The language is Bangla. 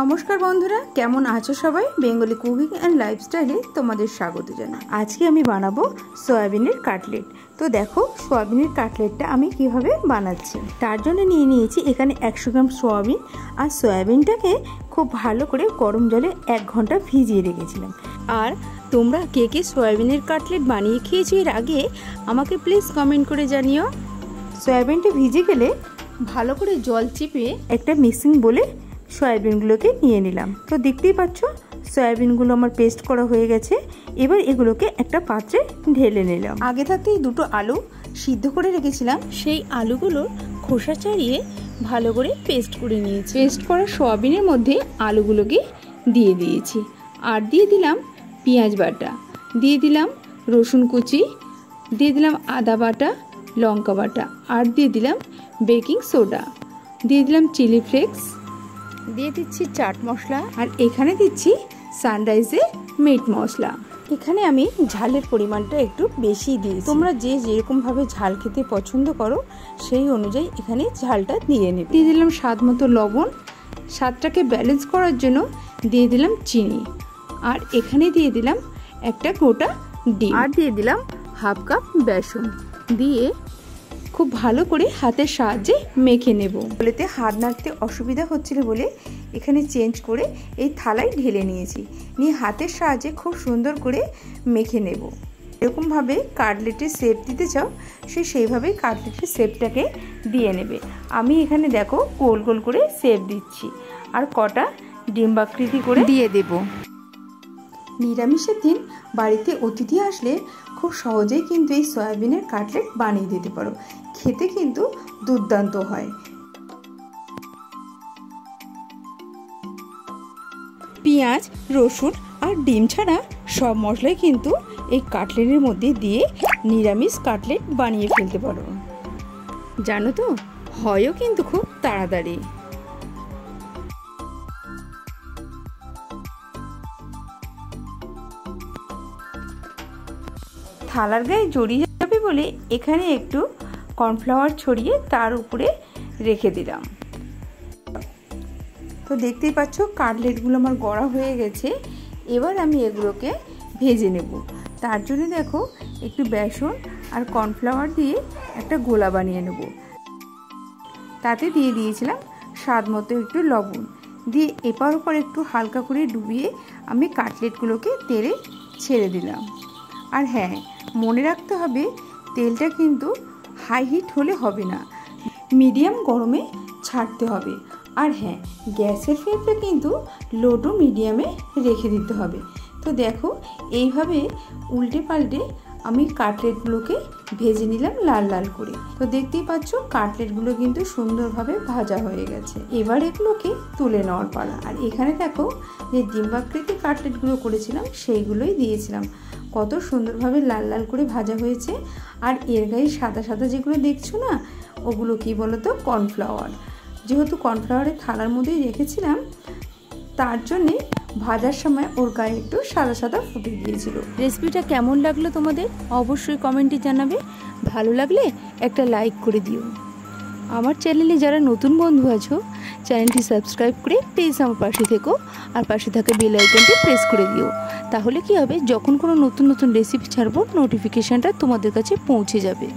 नमस्कार बंधुरा केमन आछो सबाई बेंगली कुकिंग एंड लाइफस्टाइले तोमादेर स्वागत जानाई। आज के आमी बानाबो सोयाबिनेर काटलेट। तो देखो सोयाबिनेर काटलेटटा आमी किभाबे बानाচ্ছি। तार जोन्नो निये नियेछि एखाने 100 ग्राम सोयाबिन और सोयाबिनटाके खूब भालो करे गरम जले 1 घंटा भिजिए रेखेछिलाम। और तोमरा के के सोयाबिनेर काटलेट बानिये खेयेছো एर आगे आमाके प्लिज कमेंट करे जानियो। सोयाबिनटा भिजे गेले भालो करे जल चिपे एकटा मिक्सिंग बोले সয়াবিনগুলোকে নিয়ে নিলাম। তো দেখতেই পাচ্ছ সয়াবিনগুলো আমার পেস্ট করা হয়ে গেছে। এবার এগুলোকে একটা পাত্রে ঢেলে নিলাম। আগে থাকতেই দুটো আলু সিদ্ধ করে রেখেছিলাম, সেই আলুগুলোর খোসা ছাড়িয়ে ভালো করে পেস্ট করে নিয়েছি। পেস্ট করা সয়াবিনের মধ্যে আলুগুলোকে দিয়ে দিয়েছি। আর দিয়ে দিলাম পেঁয়াজ বাটা, দিয়ে দিলাম রসুন কুচি, দিয়ে দিলাম আদা বাটা, লঙ্কা বাটা, আর দিয়ে দিলাম বেকিং সোডা, দিয়ে দিলাম চিলি ফ্লেক্স, দিয়ে দিচ্ছি চাট মশলা, আর এখানে দিচ্ছি সানরাইজের মিট মশলা। এখানে আমি ঝালের পরিমাণটা একটু বেশি দিয়েছি। তোমরা যে যেরকম ভাবে ঝাল খেতে পছন্দ করো সেই অনুযায়ী এখানে ঝালটা দিয়ে নেবে। দিয়ে দিলাম স্বাদ মতো লবণ, স্বাদটাকে ব্যালেন্স করার জন্য দিয়ে দিলাম চিনি, আর এখানে দিয়ে দিলাম একটা গোটা ডিম, আর দিয়ে দিলাম হাফ কাপ বেসন দিয়ে খুব ভালো করে হাতের সাহায্যে মেখে নেব। বলেতে হাত নাড়তে অসুবিধা হচ্ছিল বলে এখানে চেঞ্জ করে এই থালায় ঢেলে নিয়েছি, নিয়ে হাতের সাহায্যে খুব সুন্দর করে মেখে নেব। এরকমভাবে কাটলেটের শেপ দিতে চাও সেইভাবেই কাটলেটের শেপটাকে দিয়ে নেবে। আমি এখানে দেখো গোল গোল করে শেপ দিচ্ছি, আর কটা ডিম্বাকৃতি করে দিয়ে দেব। নিরামিষের দিন বাড়িতে অতিথি আসলে খুব সহজেই কিন্তু এই সয়াবিনের কাটলেট বানিয়ে দিতে পারো, খেতে কিন্তু দুর্দান্ত হয়। পেঁয়াজ, রসুন আর ডিম ছাড়া সব মশলাই কিন্তু এই কাটলেটের মধ্যে দিয়ে নিরামিষ কাটলেট বানিয়ে ফেলতে পারো। জানো তো, হয়ও কিন্তু খুব তাড়াতাড়ি। থালার গায়ে জড়িয়ে যাবে বলে এখানে একটু কর্নফ্লাওয়ার ছড়িয়ে তার উপরে রেখে দিলাম। তো দেখতেই পাচ্ছ কাটলেটগুলো আমার গড়া হয়ে গেছে। এবার আমি এগুলোকে ভেজে নেব। তার জন্য দেখো একটু বেসন আর কর্নফ্লাওয়ার দিয়ে একটা গোলা বানিয়ে নেব। তাতে দিয়ে দিয়েছিলাম স্বাদ মতো একটু লবণ, দিয়ে এপার ওপর একটু হালকা করে ডুবিয়ে আমি কাটলেটগুলোকে তেলে ছেড়ে দিলাম। আর হ্যাঁ, মনে রাখতে হবে তেলটা কিন্তু হাই হিট হলে হবে না, মিডিয়াম গরমে ছাড়তে হবে। আর হ্যাঁ, গ্যাসের ফ্লেমটা কিন্তু লো টু মিডিয়ামে রেখে দিতে হবে। তো দেখো এইভাবে উল্টে পাল্টে আমি কাটলেটগুলোকে ভেজে নিলাম লাল লাল করে। তো দেখতেই পাচ্ছ কাটলেটগুলো কিন্তু সুন্দরভাবে ভাজা হয়ে গেছে। এবার এগুলোকে তুলে নেওয়ার পালা। আর এখানে দেখো যে ডিম্বাকৃতি কাটলেটগুলো করেছিলাম সেইগুলোই দিয়েছিলাম। কত সুন্দরভাবে লাল লাল করে ভাজা হয়েছে। আর এর গায়ে সাদা সাদা যেগুলো দেখছো না, ওগুলো কি বলো তো, কর্নফ্লাওয়ার। যেহেতু কর্নফ্লাওয়ারের থালার মধ্যেই রেখেছিলাম, তার জন্যে ভাজার সময় ওর গায়ে একটু সাদা সাদা ফুটে গিয়েছিল। রেসিপিটা কেমন লাগলো তোমাদের অবশ্যই কমেন্টে জানাবে। ভালো লাগলে একটা লাইক করে দিও। আমার চ্যানেলে যারা নতুন বন্ধু আছো চ্যানেলটি সাবস্ক্রাইব করে প্লিজ আমার পাশে থেকো, আর পাশে থাকা বেল আইকনটি প্রেস করে দিও। তাহলে কি হবে, যখন কোনো নতুন নতুন রেসিপি ছাড়বো নোটিফিকেশানটা তোমাদের কাছে পৌঁছে যাবে।